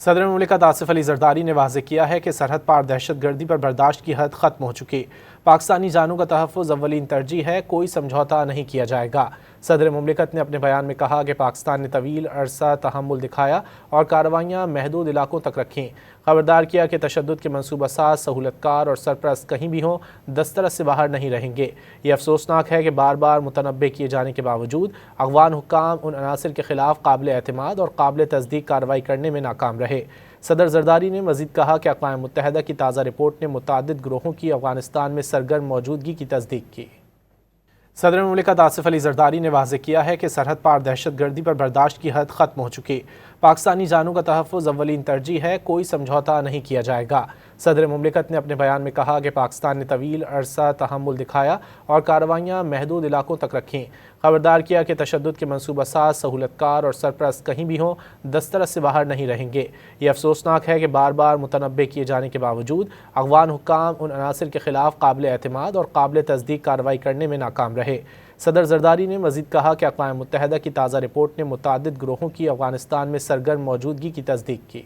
صدر مملکت آصف علی زرداری نے واضح کیا ہے کہ سرحد پار دہشت گردی پر برداشت کی حد ختم ہو چکی۔ پاکستانی جانوں کا تحفظ اولین ترجیح ہے، کوئی سمجھوتا نہیں کیا جائے گا۔ صدر مملکت نے اپنے بیان میں کہا کہ پاکستان نے طویل عرصہ تحمل دکھایا اور کارروائیاں محدود علاقوں تک رکھیں۔ خبردار کیا کہ تشدد کے منصوبہ ساز، سہولت کار اور سرپرست کہیں بھی ہوں، دسترس سے باہر نہیں رہیں گے۔ یہ افسوسناک ہے کہ بار بار متنبع کیے جانے کے باوجود افغان حکام ان عناصر کے خلاف قابل اعتماد اور قابل تصدیق کارروائی کرنے میں ناکام رہے۔ صدر زرداری نے مزید کہا کہ اقوام متحدہ کی تازہ رپورٹ نے متعدد گروہوں کی افغانستان میں سرگرم موجودگی کی تصدیق کی۔ صدر مملکت آصف علی زرداری نے واضح کیا ہے کہ سرحد پار دہشت گردی پر برداشت کی حد ختم ہو چکی۔ پاکستانی جانوں کا تحفظ اولین ترجیح ہے، کوئی سمجھوتا نہیں کیا جائے گا۔ صدر مملکت نے اپنے بیان میں کہا کہ پاکستان نے طویل عرصہ تحمل دکھایا اور کارروائیاں محدود علاقوں تک رکھیں۔ خبردار کیا کہ تشدد کے منصوبہ ساز، سہولت کار اور سرپرست کہیں بھی ہوں، دسترس سے باہر نہیں رہیں گے۔ یہ افسوسناک ہے کہ بار بار متنبع کیے جانے کے باوجود افغان حکام ان عناصر کے خلاف قابل اعتماد اور قابل تصدیق کارروائی کرنے میں ناکام رہے۔ صدر زرداری نے مزید کہا کہ اقوام متحدہ کی تازہ رپورٹ نے متعدد گروہوں کی افغانستان میں سرگرم موجودگی کی تصدیق کی۔